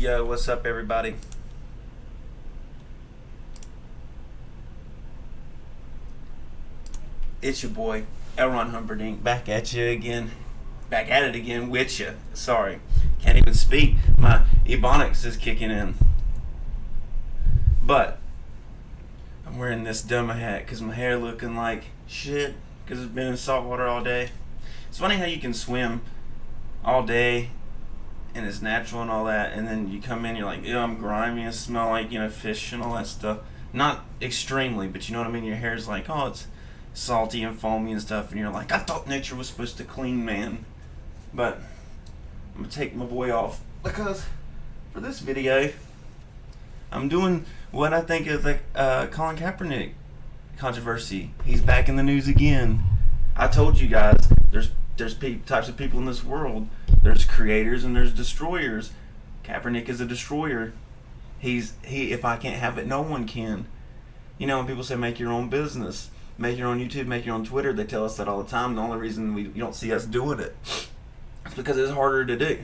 Yo, what's up, everybody? It's your boy, Elron Humperdinck, back at you again. Back at it again with you. Sorry, can't even speak. My ebonics is kicking in. But I'm wearing this dumb hat because my hair looking like shit because it's been in salt water all day. It's funny how you can swim all day and it's natural and all that, and then you come in, you're like, ew, I'm grimy and smell like, fish and all that stuff. Not extremely, but you know what I mean? Your hair's like, oh, it's salty and foamy and stuff, and you're like, I thought nature was supposed to clean man. But I'm gonna take my boy off because for this video, I'm doing what I think is like Colin Kaepernick controversy. He's back in the news again. I told you guys, there's types of people in this world. There's creators and there's destroyers. Kaepernick is a destroyer. He if I can't have it, no one can. When people say make your own business, make your own YouTube, make your own Twitter, they tell us that all the time. The only reason you don't see us doing it is because it's harder to do.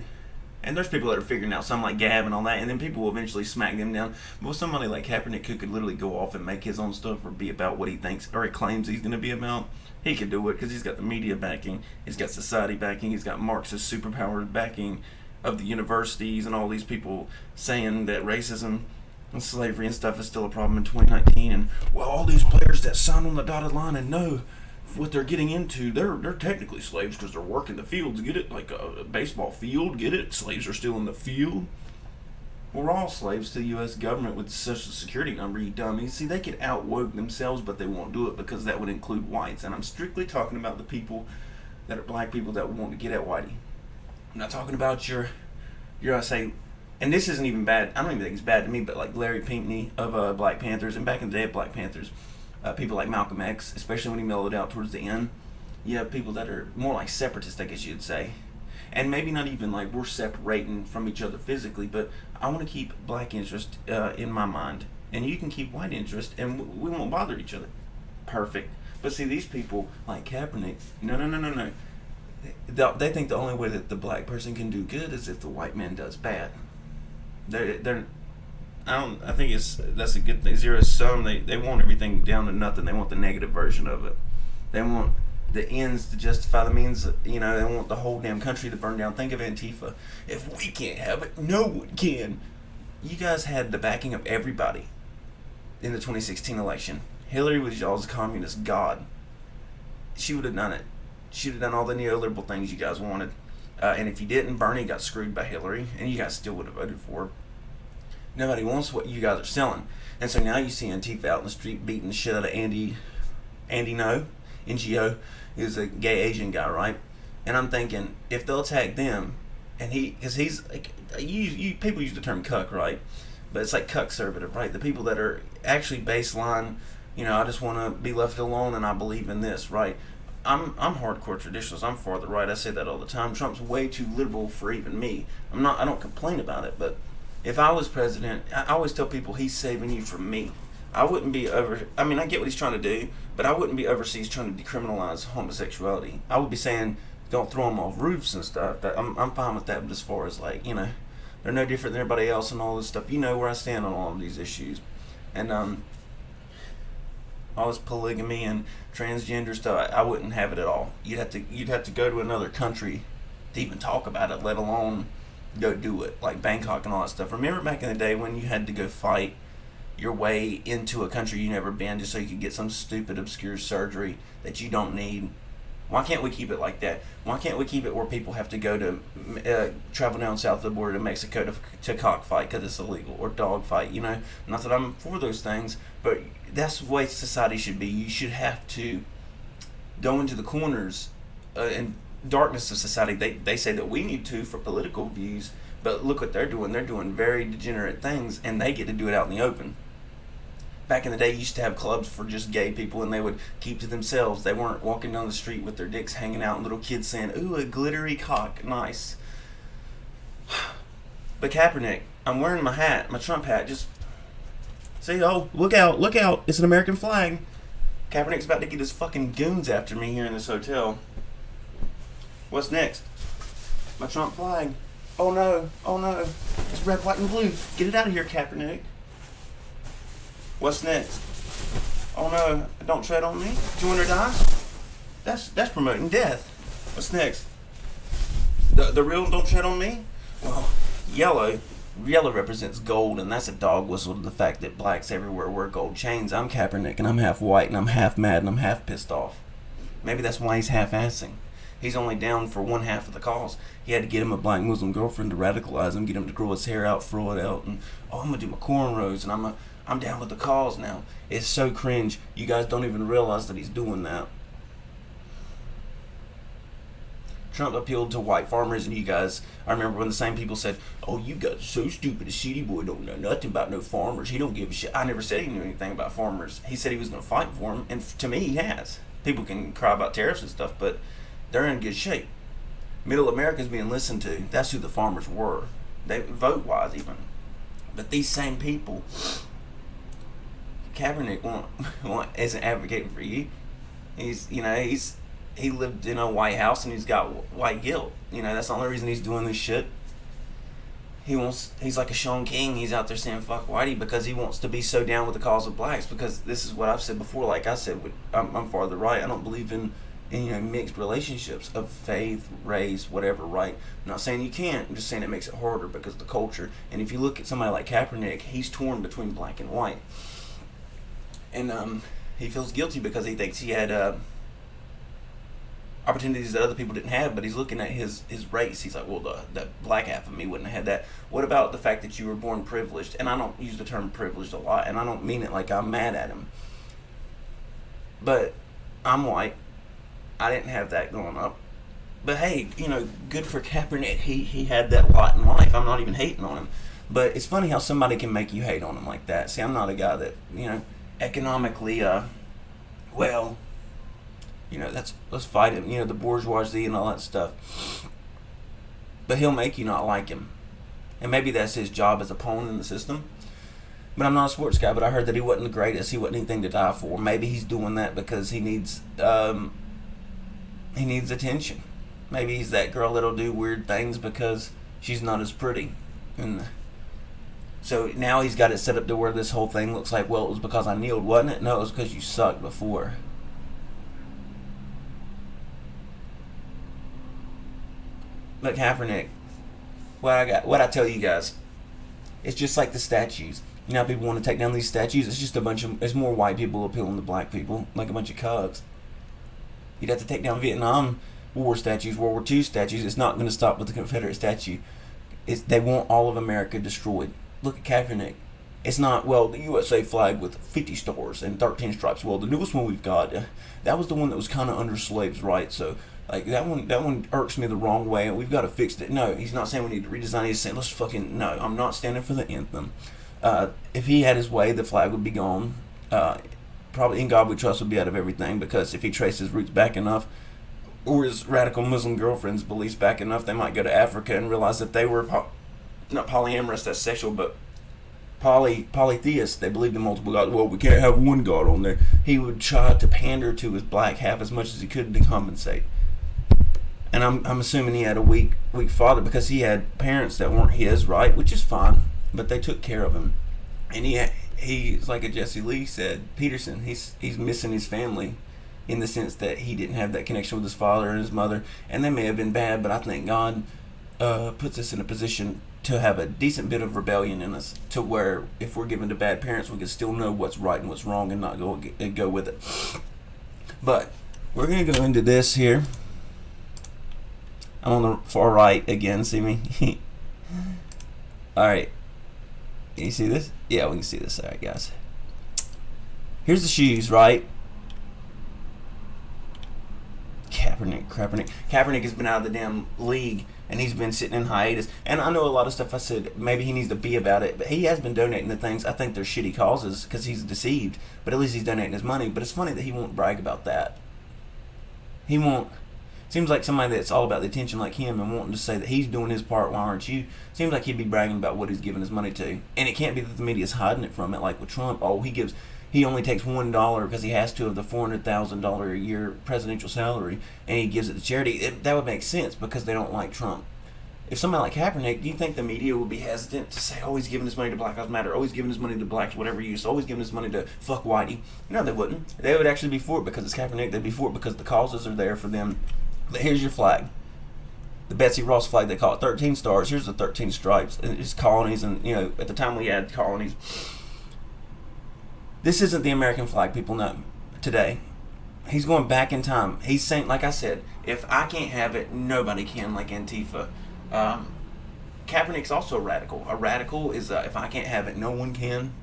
And there's people that are figuring out, some like Gab and all that, and then people will eventually smack them down. But with somebody like Kaepernick who could literally go off and make his own stuff or be about what he thinks or he claims he's going to be about, he could do it because he's got the media backing, he's got society backing, he's got Marxist superpower backing of the universities and all these people saying that racism and slavery and stuff is still a problem in 2019. And well, all these players that sign on the dotted line and know what they're getting into, they're technically slaves because they're working the fields. Get it? Like a baseball field. Get it? Slaves are still in the field. We're all slaves to the U.S. government with the Social Security number, you dummies. See, they could out-woke themselves, but they won't do it because that would include whites. And I'm strictly talking about the people that are black people that want to get at whitey. I'm not talking about your I say, and this isn't even bad. I don't even think it's bad to me, but like Larry Pinkney of Black Panthers, and back in the day of Black Panthers, people like Malcolm X, especially when he mellowed out towards the end, you have people that are more like separatists, I guess you'd say. And maybe not even like we're separating from each other physically, but I want to keep black interest in my mind. And you can keep white interest, and we won't bother each other. Perfect. But see, these people like Kaepernick, no. They think the only way that the black person can do good is if the white man does bad. I think that's a good thing. Zero sum. They want everything down to nothing. They want the negative version of it. They want the ends to justify the means. They want the whole damn country to burn down. Think of Antifa. If we can't have it, no one can. You guys had the backing of everybody in the 2016 election. Hillary was y'all's communist god. She would have done it. She would have done all the neoliberal things you guys wanted. And if you didn't, Bernie got screwed by Hillary, and you guys still would have voted for her. Nobody wants what you guys are selling. And so now you see Antifa out in the street beating the shit out of Andy NGO, is a gay Asian guy, right? And I'm thinking, if they'll attack them, and because he's like, people use the term cuck, right? But it's like cuck conservative, right? The people that are actually baseline, I just want to be left alone and I believe in this, right? I'm hardcore traditionalist. I'm farther right. I say that all the time. Trump's way too liberal for even me. I don't complain about it, but if I was president, I always tell people he's saving you from me. I wouldn't be I get what he's trying to do, but I wouldn't be overseas trying to decriminalize homosexuality. I would be saying, don't throw them off roofs and stuff. I'm fine with that, but as far as they're no different than everybody else and all this stuff. You know where I stand on all of these issues. And all this polygamy and transgender stuff, I wouldn't have it at all. You'd have to go to another country to even talk about it, let alone go do it, like Bangkok and all that stuff. Remember back in the day when you had to go fight your way into a country you never been just so you could get some stupid obscure surgery that you don't need? Why can't we keep it like that? Why can't we keep it where people have to go to travel down south of the border to Mexico to cockfight because it's illegal, or dog fight? Not that I'm for those things, but that's the way society should be. You should have to go into the corners and darkness of society. They say that we need to for political views, but look what they're doing. They're doing very degenerate things, and they get to do it out in the open. Back in the day, you used to have clubs for just gay people, and they would keep to themselves. They weren't walking down the street with their dicks hanging out and little kids saying, ooh, a glittery cock, nice. But Kaepernick, I'm wearing my hat, my Trump hat, just see, oh, look out, it's an American flag. Kaepernick's about to get his fucking goons after me here in this hotel. What's next? My Trump flag. Oh no. It's red, white, and blue. Get it out of here, Kaepernick. What's next? Oh no, don't tread on me. Join or die? That's promoting death. What's next? The real don't tread on me? Well, yellow represents gold, and that's a dog whistle to the fact that blacks everywhere wear gold chains. I'm Kaepernick, and I'm half white, and I'm half mad, and I'm half pissed off. Maybe that's why he's half-assing. He's only down for one half of the cause. He had to get him a black Muslim girlfriend to radicalize him, get him to grow his hair out, fro it out, and I'm gonna do my cornrows, and I'm down with the cause now. It's so cringe. You guys don't even realize that he's doing that. Trump appealed to white farmers, and you guys, I remember when the same people said, oh, you guys are so stupid, a city boy don't know nothing about no farmers, he don't give a shit. I never said he knew anything about farmers. He said he was going to fight for them, and to me he has. People can cry about tariffs and stuff, but they're in good shape. Middle America's being listened to. That's who the farmers were. They vote-wise even. But these same people, Kaepernick isn't advocating for you. He lived in a White House and he's got white guilt. That's the only reason he's doing this shit. He's like a Sean King. He's out there saying fuck Whitey because he wants to be so down with the cause of blacks, because this is what I've said before. Like I said, I'm farther right. I don't believe in mixed relationships of faith, race, whatever, right? I'm not saying you can't. I'm just saying it makes it harder because of the culture. And if you look at somebody like Kaepernick, he's torn between black and white. And he feels guilty because he thinks he had opportunities that other people didn't have, but he's looking at his race. He's like, well, the black half of me wouldn't have had that. What about the fact that you were born privileged? And I don't use the term privileged a lot, and I don't mean it like I'm mad at him. But I'm white. I didn't have that growing up. But hey, good for Kaepernick. He had that lot in life. I'm not even hating on him. But it's funny how somebody can make you hate on him like that. See, I'm not a guy that, economically, let's fight him, the bourgeoisie and all that stuff. But he'll make you not like him. And maybe that's his job as a pawn in the system. But I'm not a sports guy, but I heard that he wasn't the greatest. He wasn't anything to die for. Maybe he's doing that because he needs attention. Maybe he's that girl that'll do weird things because she's not as pretty. And so now he's got it set up to where this whole thing looks like, well, it was because I kneeled, wasn't it? No, it was because you sucked before. But Kaepernick, what I tell you guys, it's just like the statues. How people want to take down these statues? It's just it's more white people appealing to black people, like a bunch of cucks. You'd have to take down Vietnam War statues, World War II statues. It's not going to stop with the Confederate statue. They want all of America destroyed. Look at Kaepernick. It's not, well, the USA flag with 50 stars and 13 stripes. Well, the newest one we've got, that was the one that was kind of under slaves' rights. So, like, that one irks me the wrong way, and we've got to fix it. No, he's not saying we need to redesign it. He's saying, no, I'm not standing for the anthem. If he had his way, the flag would be gone. Probably In God We Trust would be out of everything, because if he traced his roots back enough, or his radical Muslim girlfriend's beliefs back enough, they might go to Africa and realize that they were not polyamorous, that's sexual, but polytheists. They believed in multiple gods. Well, we can't have one god on there. He would try to pander to his black half as much as he could to compensate. And I'm assuming he had a weak father, because he had parents that weren't his, right? Which is fine, but they took care of him. And he's like a Jesse Lee said, Peterson, he's missing his family, in the sense that he didn't have that connection with his father and his mother, and they may have been bad, but I think God puts us in a position to have a decent bit of rebellion in us, to where if we're given to bad parents, we can still know what's right and what's wrong and not go with it. But we're going to go into this here. I'm on the far right again, see me? Alright. Can you see this? Yeah, we can see this. Alright, guys. Here's the shoes, right? Kaepernick has been out of the damn league, and he's been sitting in hiatus. And I know a lot of stuff I said, maybe he needs to be about it, but he has been donating to things. I think they're shitty causes because he's deceived, but at least he's donating his money. But it's funny that he won't brag about that. He won't. Seems like somebody that's all about the attention like him and wanting to say that he's doing his part, why aren't you? Seems like he'd be bragging about what he's giving his money to. And it can't be that the media's hiding it from it, like with Trump. Oh, he only takes $1 because he has to of the $400,000 a year presidential salary, and he gives it to charity. That would make sense because they don't like Trump. if somebody like Kaepernick, do you think the media would be hesitant to say, oh, he's giving his money to Black Lives Matter, oh, he's giving his money to blacks, whatever use, oh, he's giving his money to fuck whitey? No, they wouldn't. They would actually be for it because it's Kaepernick. They'd be for it because the causes are there for them. But here's your flag. The Betsy Ross flag, they call it 13 stars. Here's the 13 stripes. And it's colonies, and, you know, at the time we had colonies. This isn't the American flag, people know, today. He's going back in time. He's saying, like I said, if I can't have it, nobody can, like Antifa. Kaepernick's also a radical. A radical is, if I can't have it, no one can.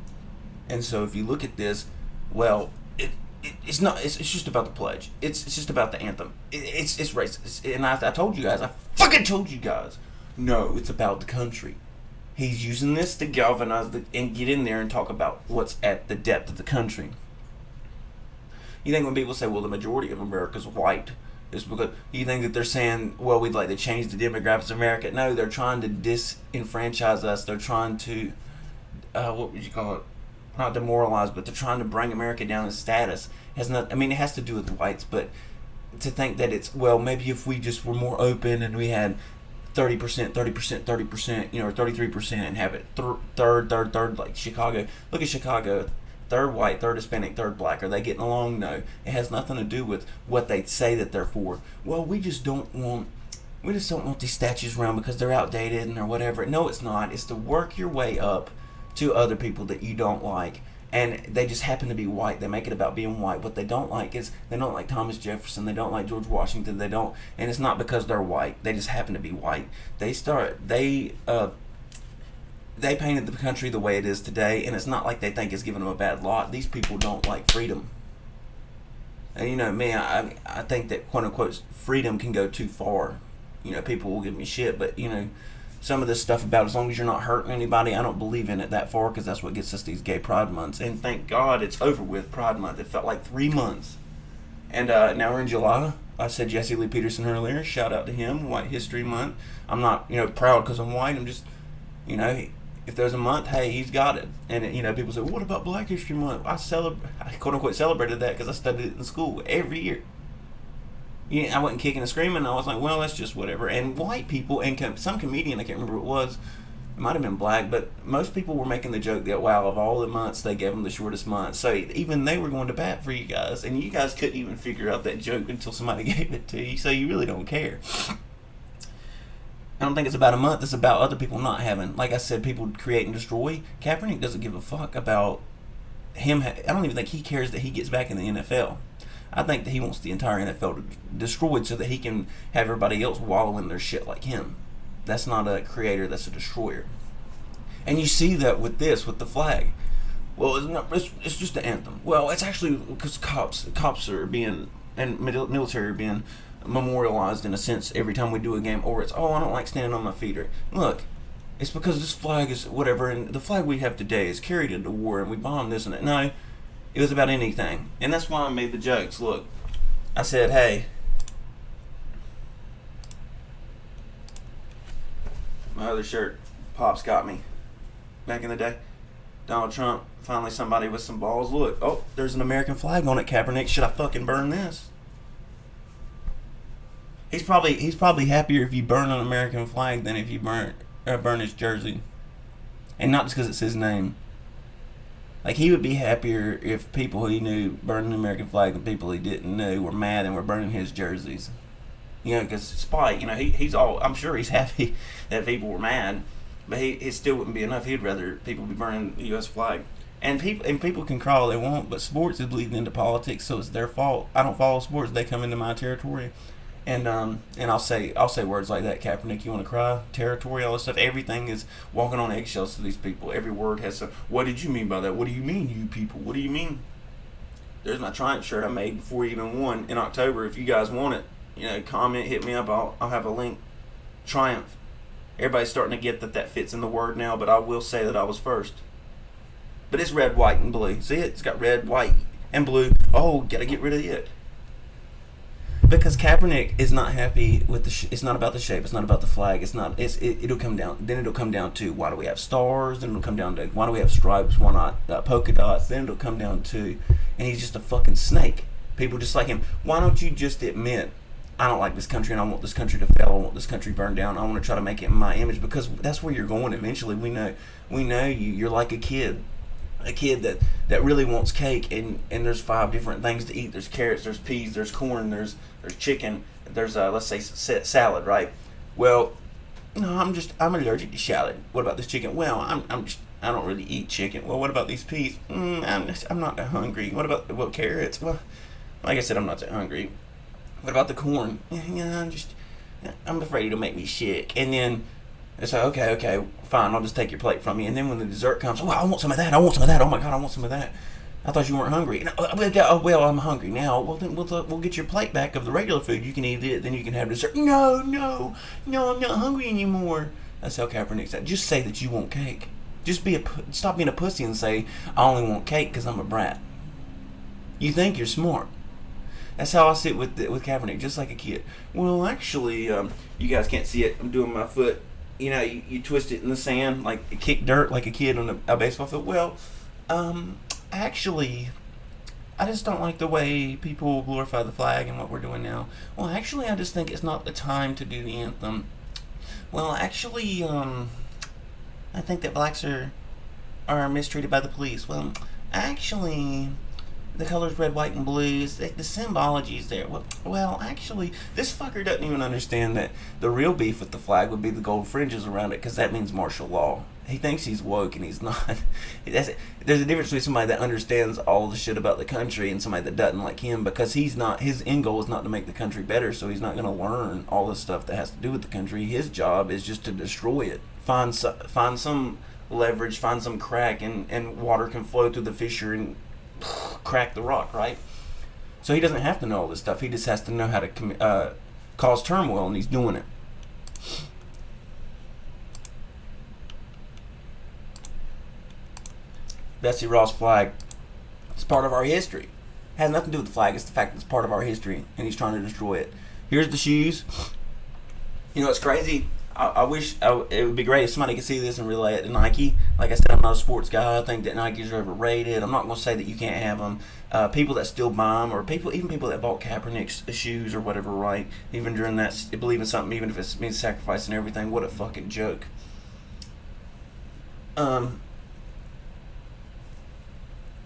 And so if you look at this, well, it's not. It's just about the pledge. It's just about the anthem. It's racist. And I told you guys. I fucking told you guys. No, it's about the country. He's using this to galvanize and get in there and talk about what's at the depth of the country. You think when people say, well, the majority of America's white, it's because you think that they're saying, well, we'd like to change the demographics of America. No, they're trying to disenfranchise us. They're trying to, what would you call it? Not demoralize, but they're trying to bring America down in status. It has to do with whites, but to think that it's, well, maybe if we just were more open and we had 30%, 30%, 30%, you know, or 33%, and have it third, like Chicago. Look at Chicago. Third white, third Hispanic, third black. Are they getting along? No. It has nothing to do with what they say that they're for. Well, we just don't want these statues around because they're outdated and or whatever. No, it's not. It's to work your way up to other people that you don't like, and they just happen to be white. They make it about being white. What they don't like is they don't like Thomas Jefferson. They don't like George Washington. And it's not because they're white. They just happen to be white. They painted the country the way it is today, and it's not like they think it's giving them a bad lot. These people don't like freedom. And you know me, I think that quote unquote freedom can go too far. You know, people will give me shit, but you know, some of this stuff about as long as you're not hurting anybody, I don't believe in it that far, because that's what gets us these gay pride months. And thank God it's over with, Pride Month. It felt like 3 months. And now we're in July. I said Jesse Lee Peterson earlier. Shout out to him. White History Month. I'm not, you know, proud because I'm white. I'm just, you know, if there's a month, hey, he's got it. And, you know, people say, well, what about Black History Month? I quote unquote celebrated that because I studied it in school every year. Yeah, I wasn't kicking and screaming. I was like, well, that's just whatever. And white people, and some comedian, I can't remember who it was, it might have been black, but most people were making the joke that, wow, of all the months, they gave them the shortest month. So even they were going to bat for you guys, and you guys couldn't even figure out that joke until somebody gave it to you, so you really don't care. I don't think it's about a month. It's about other people not having, like I said, people create and destroy. Kaepernick doesn't give a fuck about him. I don't even think he cares that he gets back in the NFL. I think that he wants the entire NFL destroyed so that he can have everybody else wallow in their shit like him. That's not a creator, that's a destroyer. And you see that with the flag. Well, it's just an anthem. Well, it's actually because cops are being, and military are being memorialized in a sense every time we do a game. Or it's, oh, I don't like standing on my feet. Or, look, it's because this flag is whatever, and the flag we have today is carried into war, and we bombed this and that. No. It was about anything. And that's why I made the jokes. Look, I said, hey, my other shirt, Pops got me back in the day. Donald Trump, finally somebody with some balls. Look, oh, there's an American flag on it, Kaepernick. Should I fucking burn this? He's probably happier if you burn an American flag than if you burn his jersey. And not just because it's his name. Like, he would be happier if people he knew burned the American flag than people he didn't know were mad and were burning his jerseys. You know, because Spike, you know, I'm sure he's happy that people were mad, but it still wouldn't be enough. He'd rather people be burning the U.S. flag. And people can cry all they want, but sports is bleeding into politics, so it's their fault. I don't follow sports. They come into my territory. And I'll say words like that, Kaepernick, you want to cry? Territory, all this stuff. Everything is walking on eggshells to these people. Every word has some, what did you mean by that? What do you mean, you people? What do you mean? There's my Triumph shirt I made before we even won in October. If you guys want it, you know, comment, hit me up. I'll have a link. Triumph. Everybody's starting to get that fits in the word now, but I will say that I was first. But it's red, white, and blue. See it? It's got red, white, and blue. Oh, gotta get rid of it. Because Kaepernick is not happy with it's not about the shape. It's not about the flag. It'll come down. Then it'll come down to, why do we have stars? Then it'll come down to, why do we have stripes? Why not polka dots? Then it'll come down to, and he's just a fucking snake. People just like him. Why don't you just admit I don't like this country and I want this country to fail. I want this country burned down. I want to try to make it in my image, because that's where you're going eventually. We know you. You're like a kid that really wants cake, and there's 5 different things to eat. There's carrots, there's peas, there's corn, there's chicken, there's let's say salad, right? Well, no, I'm allergic to salad. What about this chicken? Well, I don't really eat chicken. Well, what about these peas? I'm not that hungry. What about carrots? Well, like I said, I'm not that hungry. What about the corn? Yeah, I'm afraid it'll make me sick. And then it's like, okay, fine, I'll just take your plate from you. And then when the dessert comes, I want some of that. Oh my God, I want some of that. I thought you weren't hungry. Oh, well, I'm hungry now. Well, then we'll get your plate back of the regular food. You can eat it, then you can have dessert. No, I'm not hungry anymore. That's how Kaepernick said. Just say that you want cake. Stop being a pussy and say, I only want cake because I'm a brat. You think you're smart. That's how I sit with Kaepernick, just like a kid. Well, actually, you guys can't see it. I'm doing my foot. You know, you twist it in the sand, like kick dirt like a kid on a baseball field. Well, actually, I just don't like the way people glorify the flag and what we're doing now. Well, actually, I just think it's not the time to do the anthem. Well, actually, I think that blacks are mistreated by the police. Well, actually, the colors red, white, and blue, the symbology is there. Well, actually, this fucker doesn't even understand that the real beef with the flag would be the gold fringes around it, because that means martial law. He thinks he's woke, and he's not. There's a difference between somebody that understands all the shit about the country and somebody that doesn't, like him, because he's not. His end goal is not to make the country better, so he's not going to learn all the stuff that has to do with the country. His job is just to destroy it. Find some leverage, find some crack, and water can flow through the fissure and crack the rock, right? So he doesn't have to know all this stuff. He just has to know how to cause turmoil, and he's doing it. Betsy Ross flag. It's part of our history. It has nothing to do with the flag. It's the fact that it's part of our history, and he's trying to destroy it. Here's the shoes. You know, it's crazy. I wish it would be great if somebody could see this and relay it to Nike. Like I said, I'm not a sports guy. I think that Nikes are overrated. I'm not going to say that you can't have them. People that still buy them, or even people that bought Kaepernick's shoes or whatever, right? Even during that, believe in something, even if it means sacrificing everything. What a fucking joke. And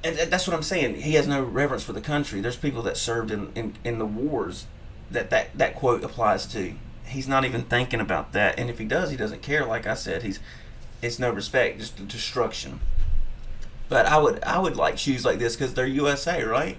that's what I'm saying. He has no reverence for the country. There's people that served in the wars that quote applies to. He's not even thinking about that, and if he does, he doesn't care. Like I said, it's no respect, just destruction. But I would like shoes like this because they're USA, right?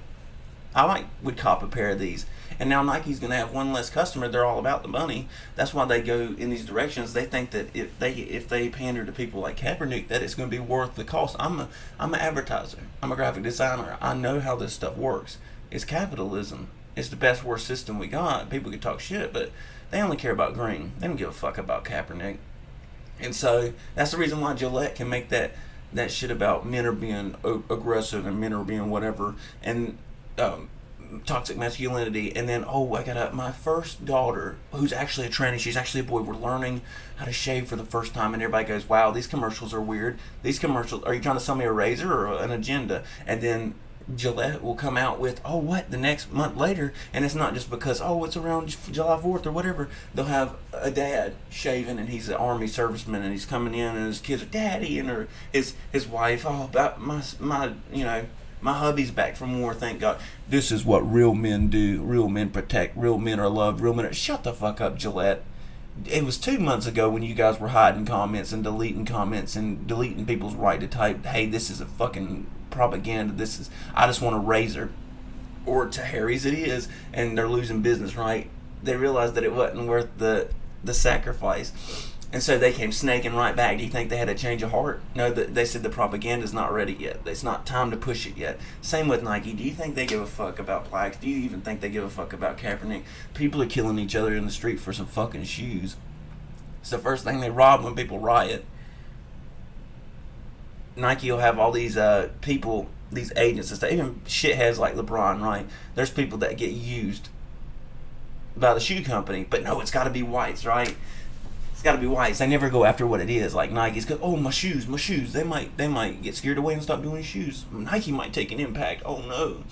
I would cop a pair of these, and now Nike's gonna have one less customer. They're all about the money. That's why they go in these directions. They think that if they pander to people like Kaepernick, that it's gonna be worth the cost. I'm an advertiser. I'm a graphic designer. I know how this stuff works. It's capitalism. It's the best worst system we got. People can talk shit, but they only care about green. They don't give a fuck about Kaepernick. And so that's the reason why Gillette can make that shit about men are being aggressive and men are being whatever, and toxic masculinity. And then, I got my first daughter, who's actually a tranny. She's actually a boy. We're learning how to shave for the first time, and everybody goes, wow, these commercials are weird. These commercials, are you trying to sell me a razor or an agenda? And then Gillette will come out with, the next month later, and it's not just because, it's around July 4th or whatever. They'll have a dad shaving, and he's an army serviceman, and he's coming in, and his kids are daddy, and his wife, about my hubby's back from war, thank God. This is what real men do. Real men protect. Real men are loved. Real men are... Shut the fuck up, Gillette. It was 2 months ago when you guys were hiding comments and deleting comments and deleting people's right to type, hey, this is a fucking propaganda. I just want a razor. Or to Harry's it is, and they're losing business, right? They realized that it wasn't worth the sacrifice. And so they came snaking right back. Do you think they had a change of heart? No, they said the propaganda's not ready yet. It's not time to push it yet. Same with Nike. Do you think they give a fuck about blacks? Do you even think they give a fuck about Kaepernick? People are killing each other in the street for some fucking shoes. It's the first thing they rob when people riot. Nike will have all these people, these agents and stuff, even shitheads like LeBron, right? There's people that get used by the shoe company, but no, it's got to be whites, right? It's got to be whites. They never go after what it is. Like Nike's go, my shoes. They might get scared away and stop doing shoes. Nike might take an impact. Oh no.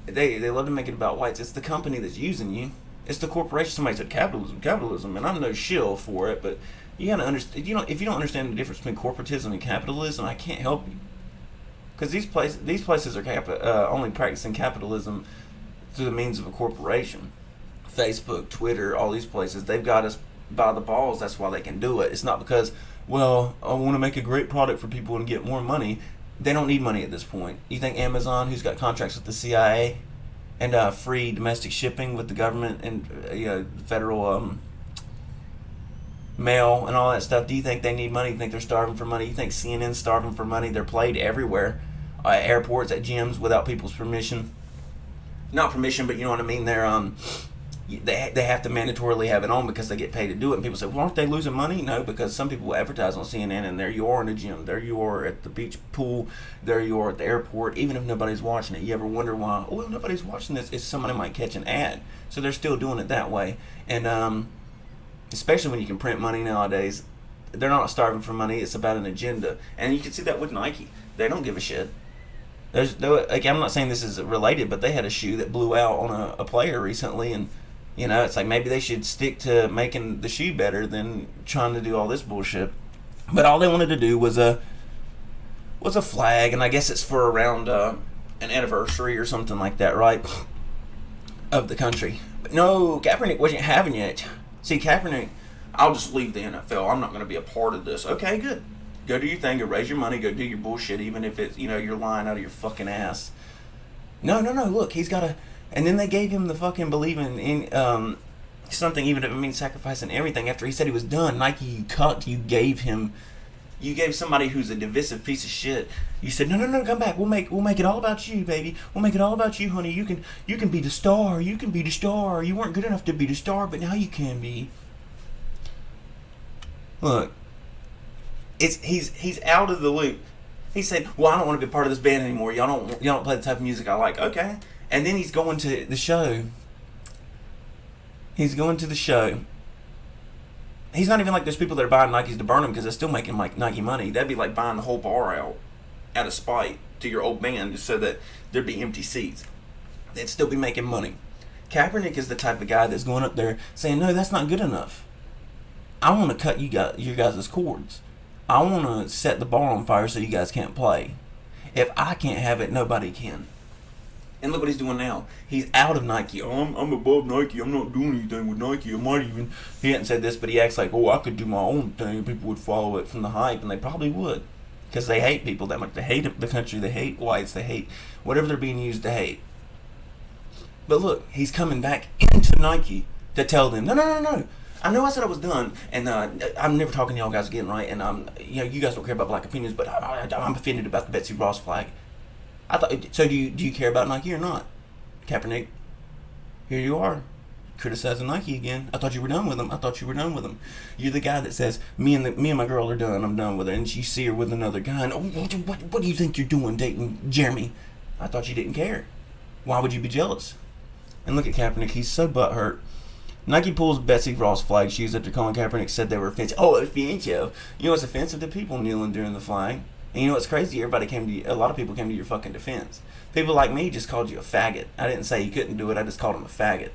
They love to make it about whites. It's the company that's using you. It's the corporation. Somebody said capitalism, and I'm no shill for it, but you gotta understand. If you don't understand the difference between corporatism and capitalism, I can't help you. Because these places are only practicing capitalism through the means of a corporation. Facebook, Twitter, all these places, they've got us by the balls. That's why they can do it. It's not because, well, I want to make a great product for people and get more money. They don't need money at this point. You think Amazon, who's got contracts with the CIA and free domestic shipping with the government and federal mail and all that stuff, do you think they need money? You think they're starving for money? You think CNN's starving for money? They're played everywhere, at airports, at gyms, without people's permission. Not permission, but you know what I mean. They have to mandatorily have it on because they get paid to do it. And people say, well, aren't they losing money? No, because some people advertise on CNN, and there you are in a gym, there you are at the beach pool, there you are at the airport, even if nobody's watching it. You ever wonder why? Oh, well, nobody's watching this. It's somebody might catch an ad. So they're still doing it that way. And especially when you can print money nowadays, they're not starving for money. It's about an agenda. And you can see that with Nike. They don't give a shit. I'm not saying this is related, but they had a shoe that blew out on a player recently, and it's like maybe they should stick to making the shoe better than trying to do all this bullshit. But all they wanted to do was a flag, and I guess it's for around an anniversary or something like that, right? Of the country. But no, Kaepernick wasn't having it. See, Kaepernick, I'll just leave the NFL. I'm not going to be a part of this. Okay, good. Go do your thing. Go raise your money. Go do your bullshit, even if it's you're lying out of your fucking ass. No. Look, he's got a. And then they gave him the fucking believing in something, even if it means sacrificing everything. After he said he was done, Nike, you cucked. You gave somebody who's a divisive piece of shit. You said, no, come back. We'll make it all about you, baby. We'll make it all about you, honey. You can be the star. You can be the star. You weren't good enough to be the star, but now you can be. Look, he's out of the loop. He said, well, I don't want to be part of this band anymore. Y'all don't play the type of music I like. Okay. And then he's going to the show. He's not even like those people that are buying Nikes to burn them because they're still making like Nike money. That'd be like buying the whole bar out of spite to your old band just so that there'd be empty seats. They'd still be making money. Kaepernick is the type of guy that's going up there saying, no, that's not good enough. I want to cut your guys' cords. I want to set the bar on fire so you guys can't play. If I can't have it, nobody can. And look what he's doing now. He's out of Nike. Oh, I'm above Nike. I'm not doing anything with Nike. He hadn't said this, but he acts like, oh, I could do my own thing. People would follow it from the hype, and they probably would. Because they hate people that much. They hate the country. They hate whites. They hate whatever they're being used to hate. But look, he's coming back into Nike to tell them, no. I know I said I was done, and I'm never talking to y'all guys again, right? And you guys don't care about black opinions, but I'm offended about the Betsy Ross flag. I thought so. Do you care about Nike or not, Kaepernick? Here you are, criticizing Nike again. I thought you were done with them. You're the guy that says me and my girl are done. I'm done with her, and you see her with another guy. And what do you think you're doing, dating Jeremy? I thought you didn't care. Why would you be jealous? And look at Kaepernick. He's so butthurt. Nike pulls Betsy Ross flag shoes after Colin Kaepernick said they were offensive. Oh, offensive. You know what's offensive to people kneeling during the flag? And you know what's crazy? A lot of people came to your fucking defense. People like me just called you a faggot. I didn't say you couldn't do it. I just called him a faggot.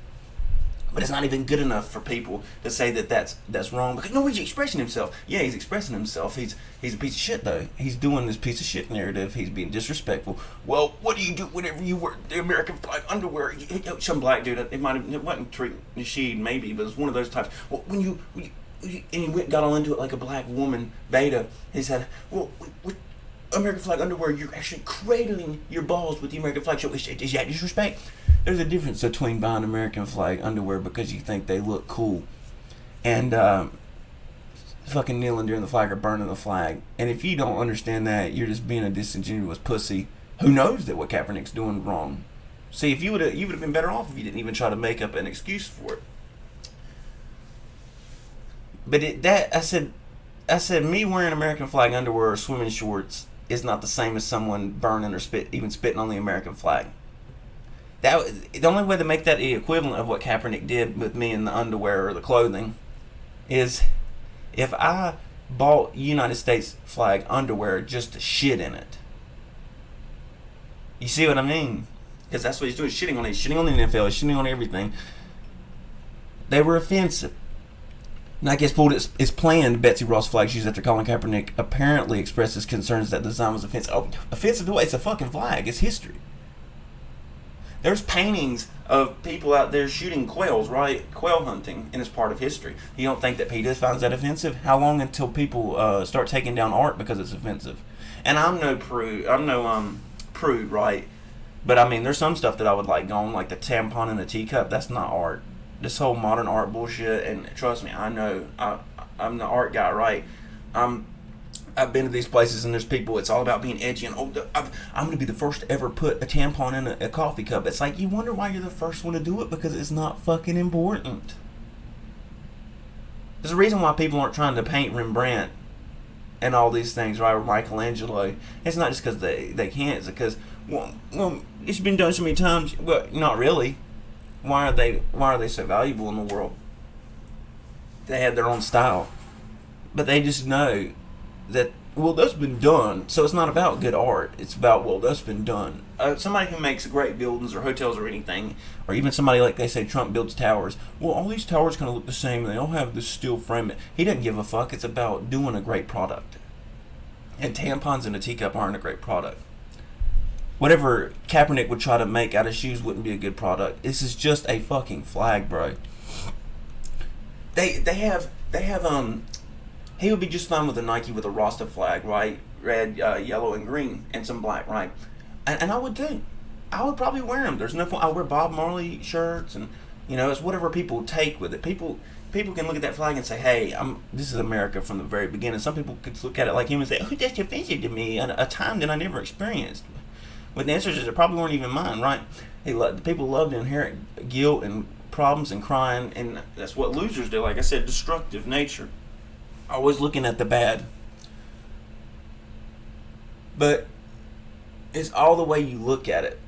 But it's not even good enough for people to say that that's wrong. Because no, he's expressing himself. Yeah, he's expressing himself. He's a piece of shit, though. He's doing this piece of shit narrative. He's being disrespectful. Well, what do you do whenever you wear the American flag underwear? Some black dude, it wasn't Tariq Nasheed, maybe, but it was one of those types. Well, when you and he got all into it like a black woman beta. He said, well, with American flag underwear, you're actually cradling your balls with the American flag. So is that disrespect? There's a difference between buying American flag underwear because you think they look cool and fucking kneeling during the flag or burning the flag. And if you don't understand that, you're just being a disingenuous pussy who knows that what Kaepernick's doing wrong. See, if you would have been better off if you didn't even try to make up an excuse for it. But I said me wearing American flag underwear or swimming shorts is not the same as someone burning or spitting on the American flag. The only way to make that the equivalent of what Kaepernick did with me in the underwear or the clothing is if I bought United States flag underwear just to shit in it. You see what I mean? Because that's what he's doing, shitting on it. He's shitting on the NFL. He's shitting on everything. They were offensive. Nike has pulled its planned Betsy Ross flag shoes after Colin Kaepernick apparently expressed his concerns that the design was offensive. Oh, offensive to what? It's a fucking flag. It's history. There's paintings of people out there shooting quails, right? Quail hunting, and it's part of history. You don't think that PETA finds that offensive? How long until people start taking down art because it's offensive? And I'm no prude, right? But I mean, there's some stuff that I would like gone, like the tampon in the teacup. That's not art. This whole modern art bullshit, and trust me, I know I'm the art guy, right? I've been to these places and there's people. It's all about being edgy and I'm going to be the first to ever put a tampon in a coffee cup. It's like you wonder why you're the first one to do it because it's not fucking important. There's a reason why people aren't trying to paint Rembrandt and all these things, right? Or Michelangelo. It's not just because they can't. It's because well, it's been done so many times. Well, not really. Why are they so valuable in the world? They have their own style, but they just know that, well, that's been done. So it's not about good art. It's about, well, that's been done. Somebody who makes great buildings or hotels or anything, or even somebody like they say Trump builds towers. Well, all these towers kind of look the same. They all have this steel frame. He doesn't give a fuck. It's about doing a great product. And tampons in a teacup aren't a great product. Whatever Kaepernick would try to make out of shoes wouldn't be a good product. This is just a fucking flag, bro. They have he would be just fine with a Nike with a Rasta flag, right? Red, yellow, and green, and some black, right? And I would too. I would probably wear them. There's no point. I wear Bob Marley shirts, and it's whatever people take with it. People can look at that flag and say, "Hey, this is America from the very beginning." Some people could look at it like him and say, "Oh, that's offensive to me," at a time that I never experienced. But the answers is it probably weren't even mine, right? The people love to inherit guilt and problems and crying, and that's what losers do. Like I said, destructive nature. Always looking at the bad. But it's all the way you look at it.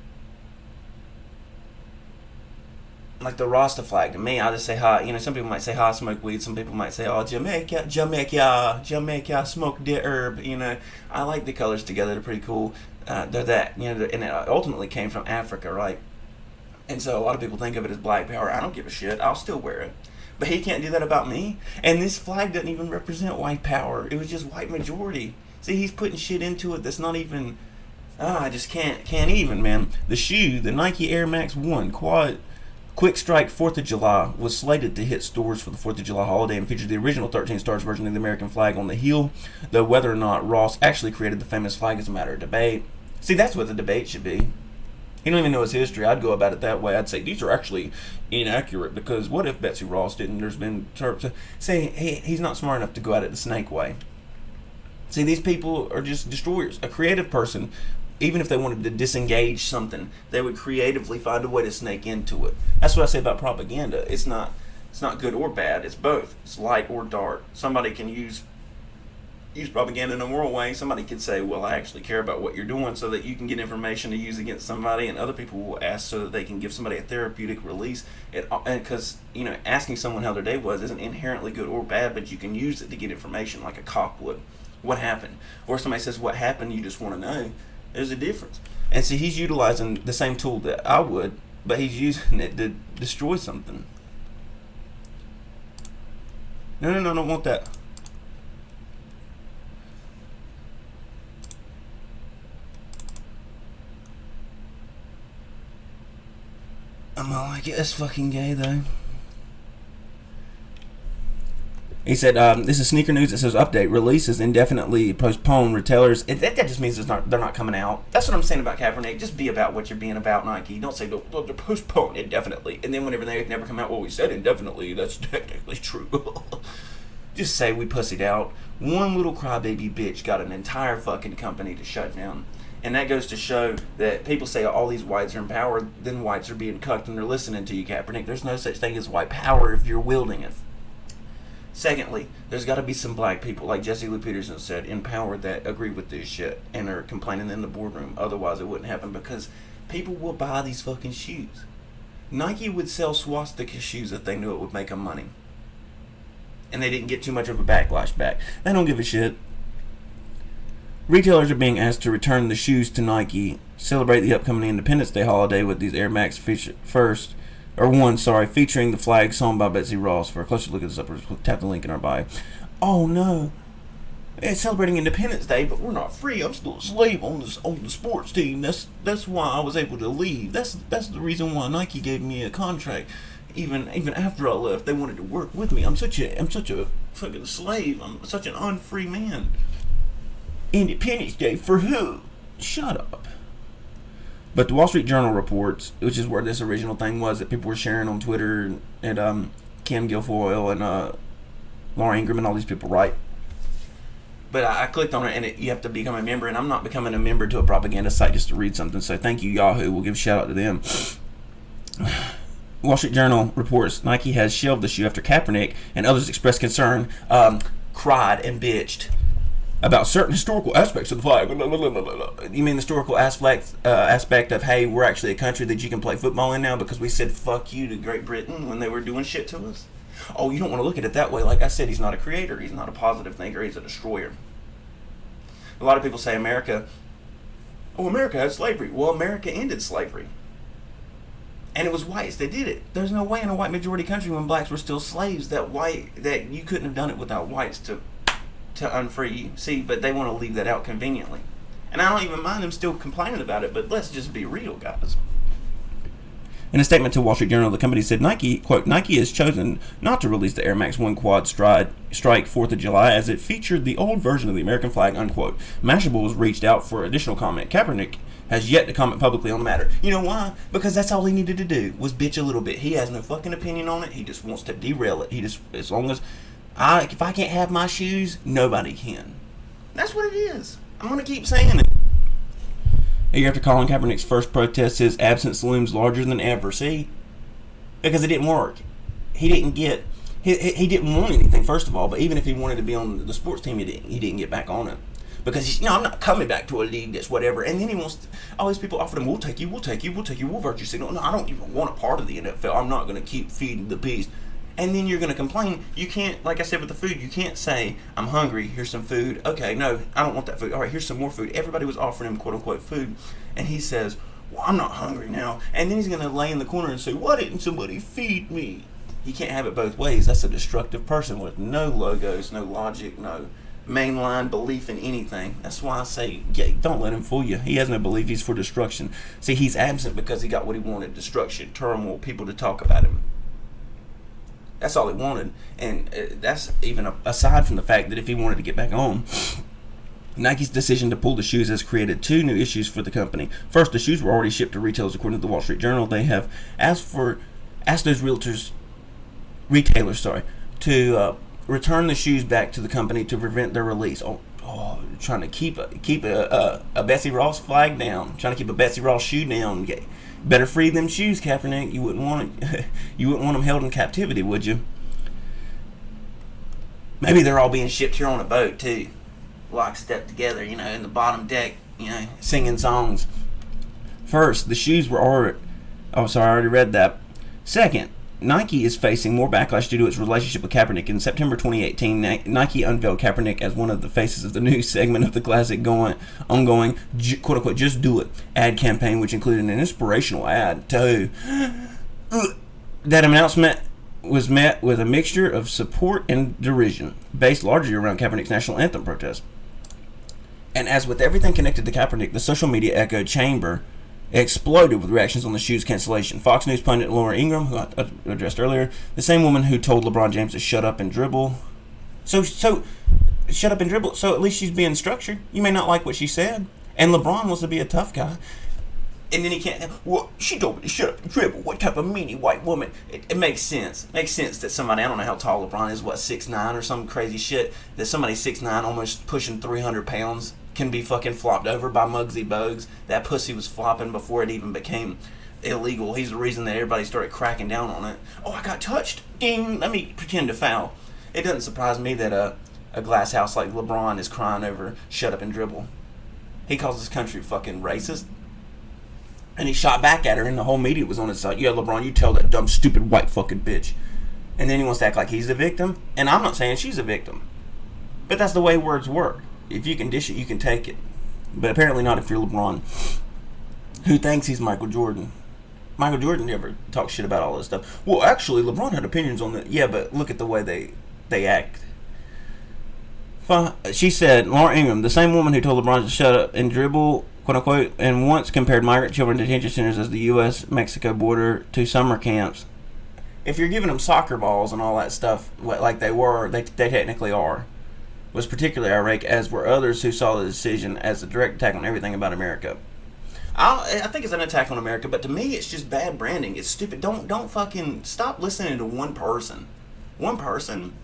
Like the Rasta flag, to me, I just say hi. Some people might say hi, smoke weed. Some people might say, oh, Jamaica, smoke the herb. I like the colors together. They're pretty cool. They're that, and it ultimately came from Africa, right? And so a lot of people think of it as black power. I don't give a shit. I'll still wear it. But he can't do that about me. And this flag doesn't even represent white power. It was just white majority. See, he's putting shit into it that's not even... I just can't even, man. The shoe, the Nike Air Max 1 Quad Quick Strike 4th of July was slated to hit stores for the 4th of July holiday and featured the original 13 stars version of the American flag on the heel, though whether or not Ross actually created the famous flag is a matter of debate. See, that's what the debate should be. He don't even know his history. I'd go about it that way. I'd say these are actually inaccurate because what if Betsy Ross didn't? There's been say he's not smart enough to go at it the snake way. See, these people are just destroyers. A creative person, even if they wanted to disengage something, they would creatively find a way to snake into it. That's what I say about propaganda. It's not good or bad. It's both. It's light or dark. Somebody can use propaganda in a moral way. Somebody could say, well, I actually care about what you're doing so that you can get information to use against somebody, and other people will ask so that they can give somebody a therapeutic release. Because asking someone how their day was isn't inherently good or bad, but you can use it to get information like a cop would. What happened? Or somebody says, what happened? You just want to know. There's a difference. And see, he's utilizing the same tool that I would, but he's using it to destroy something. No, I don't want that. I'm not like it. That's fucking gay, though. He said, this is Sneaker News. It says, update, releases indefinitely postponed. Retailers, that just means they're not coming out. That's what I'm saying about Kaepernick. Just be about what you're being about, Nike. Don't say, they're postponed indefinitely. And then whenever they never come out, well, we said indefinitely. That's technically true. Just say we pussied out. One little crybaby bitch got an entire fucking company to shut down. And that goes to show that people say all these whites are in power, then whites are being cucked and they're listening to you, Kaepernick. There's no such thing as white power if you're wielding it. Secondly, there's got to be some black people, like Jesse Lou Peterson said, in power that agree with this shit and are complaining in the boardroom. Otherwise, it wouldn't happen because people will buy these fucking shoes. Nike would sell swastika shoes if they knew it would make them money. And they didn't get too much of a backlash back. They don't give a shit. Retailers are being asked to return the shoes to Nike, celebrate the upcoming Independence Day holiday with these Air Max first featuring the flag song by Betsy Ross. For a closer look at this upwards, tap the link in our bio. Oh no, it's celebrating Independence Day, but we're not free. I'm still a slave on the sports team. That's why I was able to leave. That's the reason why Nike gave me a contract. Even after I left, they wanted to work with me. I'm such a fucking slave. I'm such an unfree man. Independence Day for who? Shut up. But the Wall Street Journal reports, which is where this original thing was that people were sharing on Twitter, and Kim Guilfoyle and Laura Ingraham and all these people, right? But I clicked on it, and you have to become a member, and I'm not becoming a member to a propaganda site just to read something. So thank you, Yahoo. We'll give a shout out to them. Wall Street Journal reports Nike has shelved the shoe after Kaepernick and others expressed concern, cried and bitched about certain historical aspects of the flag. You mean the historical aspect of, hey, we're actually a country that you can play football in now because we said fuck you to Great Britain when they were doing shit to us? Oh, you don't want to look at it that way. Like I said, he's not a creator. He's not a positive thinker. He's a destroyer. A lot of people say America had slavery. Well, America ended slavery. And it was whites that did it. There's no way in a white majority country when blacks were still slaves that you couldn't have done it without whites to unfree you. See, but they want to leave that out conveniently. And I don't even mind them still complaining about it, but let's just be real, guys. In a statement to Wall Street Journal, the company said Nike, quote, Nike has chosen not to release the Air Max 1 Quad Strike 4th of July as it featured the old version of the American flag, unquote. Mashable was reached out for additional comment. Kaepernick has yet to comment publicly on the matter. You know why? Because that's all he needed to do was bitch a little bit. He has no fucking opinion on it. He just wants to derail it. As long as if I can't have my shoes, nobody can. That's what it is. I'm going to keep saying it. A year after Colin Kaepernick's first protest, his absence looms larger than ever. See? Because it didn't work. He didn't want anything, first of all, but even if he wanted to be on the sports team, he didn't get back on it. Because, I'm not coming back to a league that's whatever. And then he wants all these people offered him, we'll take you, we'll virtue signal. No, I don't even want a part of the NFL. I'm not going to keep feeding the beast. And then you're going to complain. You can't, like I said with the food, you can't say, I'm hungry, here's some food. Okay, no, I don't want that food. All right, here's some more food. Everybody was offering him, quote-unquote, food. And he says, well, I'm not hungry now. And then he's going to lay in the corner and say, why didn't somebody feed me? He can't have it both ways. That's a destructive person with no logos, no logic, no mainline belief in anything. That's why I say, don't let him fool you. He has no belief. He's for destruction. See, he's absent because he got what he wanted: destruction, turmoil, people to talk about him. That's all he wanted. And that's even aside from the fact that if he wanted to get back on, Nike's decision to pull the shoes has created two new issues for the company. First, the shoes were already shipped to retailers. According to the Wall Street Journal, they have asked those retailers to return the shoes back to the company to prevent their release. Trying to keep a Betsy Ross flag down, trying to keep a Betsy Ross shoe down. Better free them shoes, Kaepernick. You wouldn't want them held in captivity, would you? Maybe they're all being shipped here on a boat too, lockstep together, in the bottom deck, singing songs. First, the shoes were already. Oh, sorry, I already read that. Second, Nike is facing more backlash due to its relationship with Kaepernick. In September 2018, Nike unveiled Kaepernick as one of the faces of the new segment of the classic ongoing, quote-unquote, Just Do It ad campaign, which included an inspirational ad to that announcement was met with a mixture of support and derision, based largely around Kaepernick's national anthem protest. And as with everything connected to Kaepernick, the social media echo chamber exploded with reactions on the shoes cancellation. Fox News pundit Laura Ingraham, who I addressed earlier, the same woman who told LeBron James to shut up and dribble. So shut up and dribble. So at least she's being structured. You may not like what she said. And LeBron wants to be a tough guy. And then he can't. Well, she told me to shut up and dribble. What type of meanie white woman? It makes sense. It makes sense that somebody, I don't know how tall LeBron is, 6'9" or some crazy shit, that somebody 6'9", almost pushing 300 pounds, can be fucking flopped over by Muggsy Bogues. That pussy was flopping before it even became illegal. He's the reason that everybody started cracking down on it. Oh, I got touched. Ding. Let me pretend to foul. It doesn't surprise me that a glass house like LeBron is crying over shut up and dribble. He calls this country fucking racist. And he shot back at her, and the whole media was on his side. Yeah, LeBron, you tell that dumb, stupid, white fucking bitch. And then he wants to act like he's the victim. And I'm not saying she's a victim. But that's the way words work. If you can dish it, you can take it. But apparently not if you're LeBron, who thinks he's Michael Jordan. Michael Jordan never talks shit about all this stuff. Well, actually, LeBron had opinions on that. Yeah, but look at the way they act. She said, Laura Ingram, the same woman who told LeBron to shut up and dribble, quote unquote, and once compared migrant children detention centers as the U.S.-Mexico border to summer camps. If you're giving them soccer balls and all that stuff, like they were, they technically are, was particularly irate, as were others who saw the decision as a direct attack on everything about America. I think it's an attack on America, but to me, it's just bad branding. It's stupid. Don't fucking stop listening to one person. One person.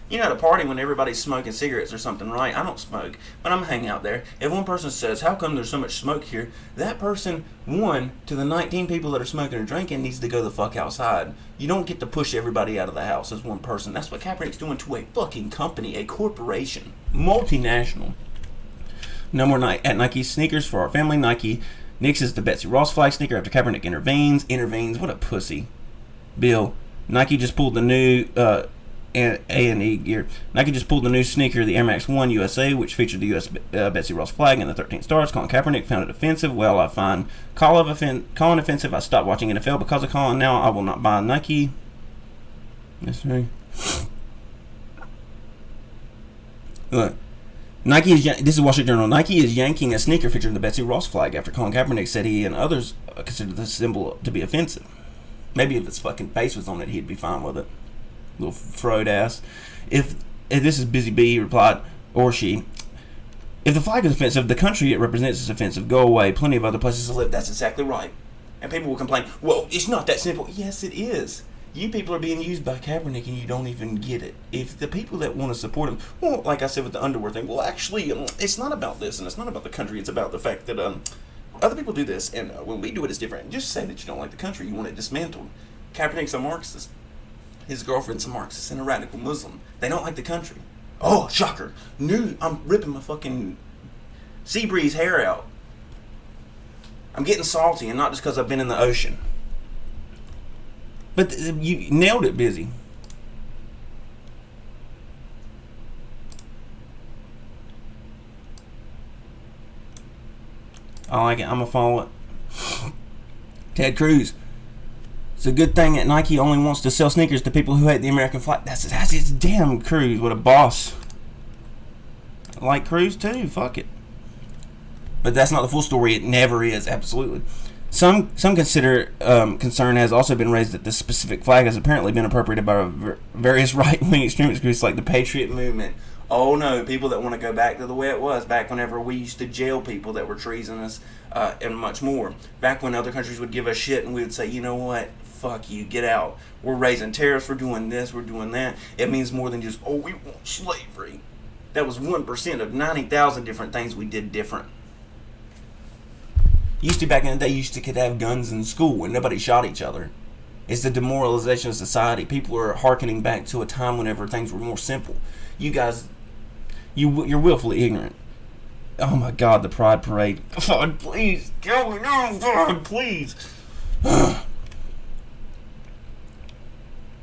You know, at a party when everybody's smoking cigarettes or something, right? I don't smoke, but I'm hanging out there. If one person says, how come there's so much smoke here? That person, one, to the 19 people that are smoking or drinking, needs to go the fuck outside. You don't get to push everybody out of the house as one person. That's what Kaepernick's doing to a fucking company, a corporation. Multinational. No more at Nike sneakers for our family. Nike nixes the Betsy Ross flag sneaker after Kaepernick intervenes. What a pussy. Bill, Nike just pulled the new... A&E gear. Nike just pulled the new sneaker, the Air Max 1 USA, which featured the US Betsy Ross flag and the 13 stars. Colin Kaepernick found it offensive. Well, I find Colin offensive. I stopped watching NFL because of Colin. Now I will not buy Nike. Yes, right. Look, Nike is. This is Wall Street Journal. Nike is yanking a sneaker featuring the Betsy Ross flag after Colin Kaepernick said he and others considered the symbol to be offensive. Maybe if his fucking face was on it, he'd be fine with it. Little Freud ass. If this is Busy Bee replied, or she, if the flag is offensive, the country it represents is offensive. Go away. Plenty of other places to live. That's exactly right. And people will complain, well, it's not that simple. Yes, it is. You people are being used by Kaepernick and you don't even get it. If the people that want to support him, well, like I said with the underwear thing, well, actually, it's not about this and it's not about the country. It's about the fact that other people do this and when we do it, it's different. Just say that you don't like the country. You want it dismantled. Kaepernick's a Marxist. His girlfriend's a Marxist and a radical Muslim. They don't like the country. Oh, shocker. I'm ripping my fucking Seabreeze hair out. I'm getting salty, and not just because I've been in the ocean. But you nailed it, Busy. I like it. I'm going to follow it. Ted Cruz. It's a good thing that Nike only wants to sell sneakers to people who hate the American flag. That's damn Cruz. What a boss. I like Cruz too. Fuck it. But that's not the full story. It never is. Absolutely. Some consider concern has also been raised that this specific flag has apparently been appropriated by various right-wing extremist groups like the Patriot Movement. Oh no, people that want to go back to the way it was back whenever we used to jail people that were treasonous and much more. Back when other countries would give us shit and we would say, you know what? Fuck you, get out. We're raising tariffs, we're doing this, we're doing that. It means more than just, oh, we want slavery. That was 1% of 90,000 different things we did different. Used to, back in the day, you could have guns in school and nobody shot each other. It's the demoralization of society. People are hearkening back to a time whenever things were more simple. You guys, you're willfully ignorant. Oh my God, the Pride Parade. God, please, kill me. No, God, please.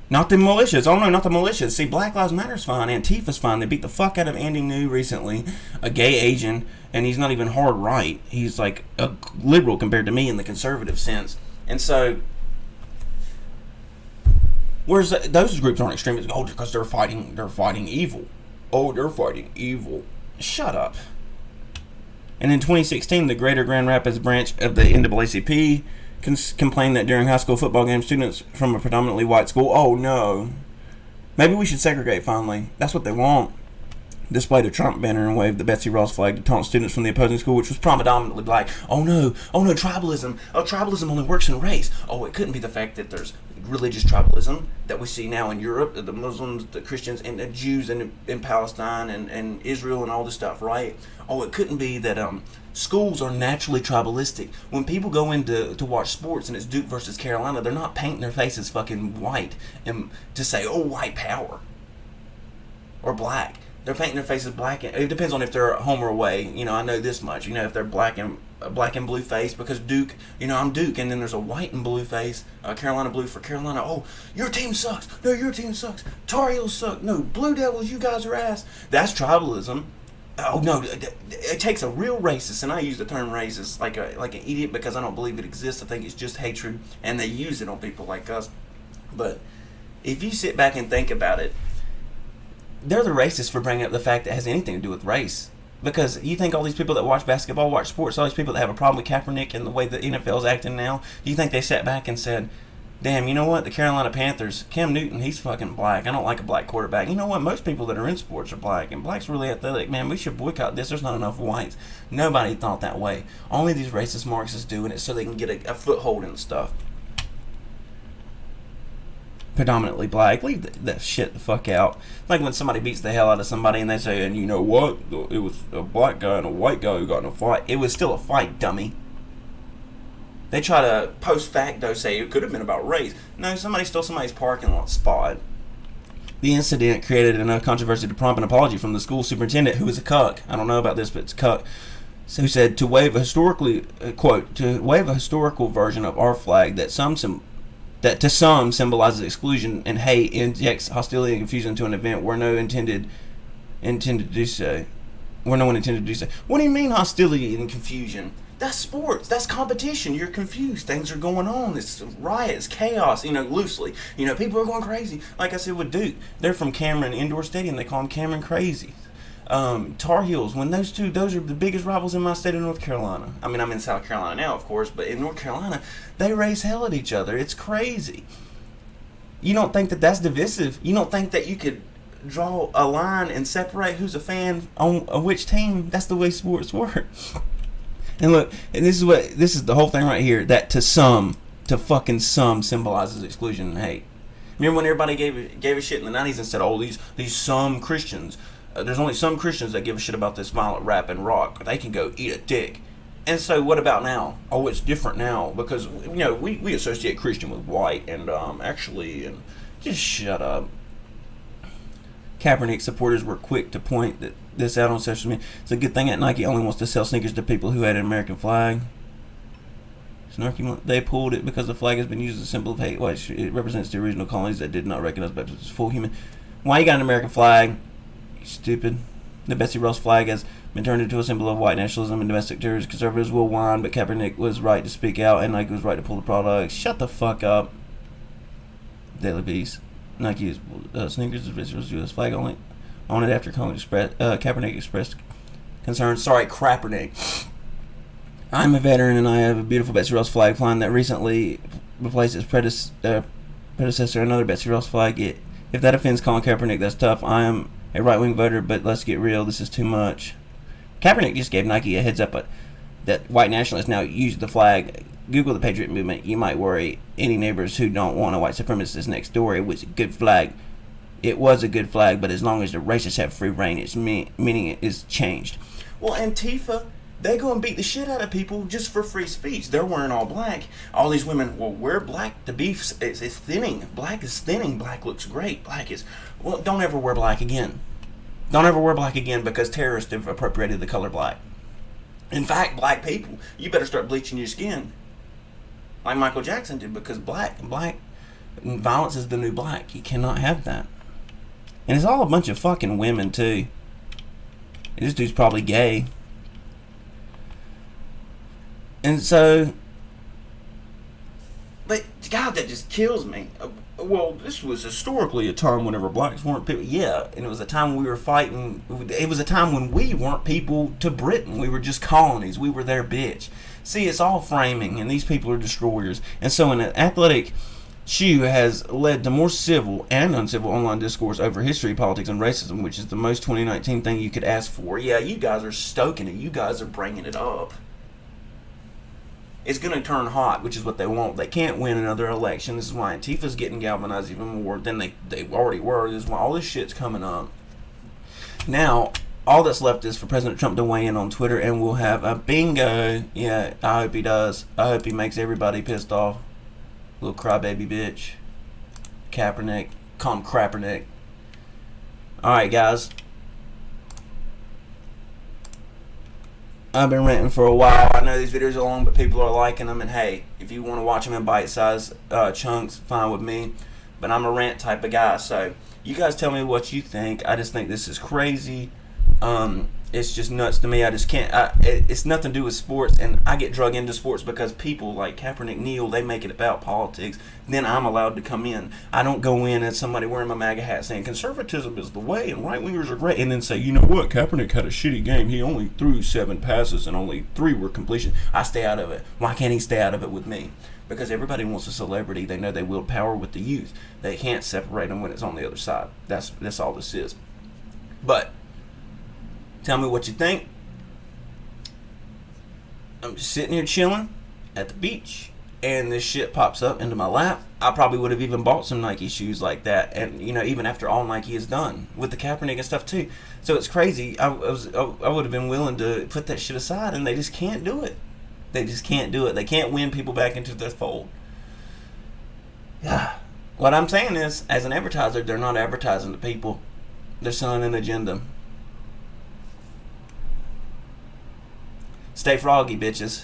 Not the militias. Oh no, not the militias. See, Black Lives Matter's fine. Antifa's fine. They beat the fuck out of Andy New recently, a gay Asian, and he's not even hard right. He's like a liberal compared to me in the conservative sense. And so, whereas those groups aren't extremists, oh, because they're fighting evil. Oh, they're fighting evil. Shut up. And in 2016, the Greater Grand Rapids branch of the NAACP complained that during high school football games, students from a predominantly white school, oh no, maybe we should segregate finally. That's what they want. Displayed a Trump banner and waved the Betsy Ross flag to taunt students from the opposing school, which was predominantly black. Oh no, tribalism. Oh, tribalism only works in race. Oh, it couldn't be the fact that there's religious tribalism that we see now in Europe, the Muslims, the Christians, and the Jews in Palestine and Israel and all this stuff, right? Oh, it couldn't be that schools are naturally tribalistic. When people go in to watch sports and it's Duke versus Carolina, they're not painting their faces fucking white and to say, oh, white power or black. They're painting their faces black. It depends on if they're home or away. You know, I know this much. You know, if they're black and blue face because Duke, you know, I'm Duke, and then there's a white and blue face, Carolina blue for Carolina. Oh, your team sucks. No, your team sucks. Tar Heels suck. No, Blue Devils, you guys are ass. That's tribalism. Oh no, it takes a real racist, and I use the term racist like an idiot because I don't believe it exists. I think it's just hatred, and they use it on people like us. But if you sit back and think about it, they're the racists for bringing up the fact that it has anything to do with race. Because you think all these people that watch basketball, watch sports, all these people that have a problem with Kaepernick and the way the NFL's acting now, do you think they sat back and said, damn, you know what, the Carolina Panthers, Cam Newton, he's fucking black. I don't like a black quarterback. You know what, most people that are in sports are black, and black's really athletic. Man, we should boycott this. There's not enough whites. Nobody thought that way. Only these racist Marxists doing it so they can get a foothold in stuff. Predominantly black. Leave that shit the fuck out. Like when somebody beats the hell out of somebody and they say, and you know what, it was a black guy and a white guy who got in a fight. It was still a fight, dummy. They try to post facto say it could have been about race. No, somebody stole somebody's parking lot spot. The incident created enough controversy to prompt an apology from the school superintendent, who is a cuck. I don't know about this, but it's a cuck. So who said to wave a historical version of our flag that to some symbolizes exclusion and hate, injects hostility and confusion into an event where no one intended to do so. What do you mean hostility and confusion? That's sports. That's competition. You're confused. Things are going on. It's riots, chaos. Loosely. People are going crazy. Like I said with Duke, they're from Cameron Indoor Stadium. They call them Cameron Crazies. Tar Heels, when those are the biggest rivals in my state of North Carolina. I mean, I'm in South Carolina now, of course, but in North Carolina, they raise hell at each other. It's crazy. You don't think that that's divisive? You don't think that you could draw a line and separate who's a fan on which team? That's the way sports work. And look, and this is the whole thing right here, that to fucking some symbolizes exclusion and hate. Remember when everybody gave a shit in the 90s and said, oh, these some Christians, there's only some Christians that give a shit about this violent rap and rock. They can go eat a dick. And so what about now? Oh, it's different now because, we associate Christian with white and just shut up. Kaepernick supporters were quick to point this out on social media. It's a good thing that Nike only wants to sell sneakers to people who had an American flag. They pulled it because the flag has been used as a symbol of hate. It represents the original colonies that did not recognize baptism as full human. Why you got an American flag? Stupid. The Betsy Ross flag has been turned into a symbol of white nationalism and domestic terrorism. Conservatives will whine, but Kaepernick was right to speak out and Nike was right to pull the product. Shut the fuck up. Daily Beast. Nike is sneakers is Betsy Ross U.S. flag only on it after Kaepernick expressed concern. Sorry, Krapernick. I'm a veteran and I have a beautiful Betsy Ross flag flying that recently replaced its predecessor, another Betsy Ross flag. If that offends Colin Kaepernick, that's tough. I am a right-wing voter, but let's get real. This is too much. Kaepernick just gave Nike a heads up that white nationalists now use the flag. Google the Patriot Movement. You might worry any neighbors who don't want a white supremacist next door. It was a good flag. It was a good flag, but as long as the racists have free reign, its meaning is changed. Well, Antifa, they go and beat the shit out of people just for free speech. They're wearing all black. All these women, well, wear black. The beef is thinning. Black is thinning. Black looks great. Well, don't ever wear black again. Don't ever wear black again because terrorists have appropriated the color black. In fact, black people, you better start bleaching your skin like Michael Jackson did, because black violence is the new black. You cannot have that. And it's all a bunch of fucking women too. This dude's probably gay. And so, but God, that just kills me. Well, this was historically a time whenever blacks weren't people. Yeah, and it was a time when we were fighting. It was a time when we weren't people to Britain. We were just colonies. We were their bitch. See, it's all framing, and these people are destroyers. And so an athletic shoe has led to more civil and uncivil online discourse over history, politics, and racism, which is the most 2019 thing you could ask for. Yeah, you guys are stoking it. You guys are bringing it up. It's going to turn hot, which is what they want. They can't win another election. This is why Antifa's getting galvanized even more than they already were. This is why all this shit's coming up. Now, all that's left is for President Trump to weigh in on Twitter, and we'll have a bingo. Yeah, I hope he does. I hope he makes everybody pissed off. Little crybaby bitch. Kaepernick. Call him Krapernick. Alright, guys. I've been ranting for a while. I know these videos are long, but people are liking them. And hey, if you want to watch them in bite-sized chunks, fine with me. But I'm a rant type of guy. So you guys tell me what you think. I just think this is crazy. It's just nuts to me. I just can't. It's nothing to do with sports, and I get drug into sports because people like Kaepernick, Neal, they make it about politics. Then I'm allowed to come in. I don't go in as somebody wearing my MAGA hat saying conservatism is the way and right wingers are great, and then say, you know what, Kaepernick had a shitty game. He only threw 7 passes and only 3 were completion. I stay out of it. Why can't he stay out of it with me? Because everybody wants a celebrity. They know they wield power with the youth. They can't separate them when it's on the other side. That's all this is. But tell me what you think. I'm just sitting here chilling at the beach, and this shit pops up into my lap. I probably would have even bought some Nike shoes like that, and even after all Nike is done with the Kaepernick and stuff too. So it's crazy. I would have been willing to put that shit aside, and they just can't do it. They just can't do it. They can't win people back into their fold. What I'm saying is, as an advertiser, they're not advertising to people. They're selling an agenda. Stay froggy, bitches.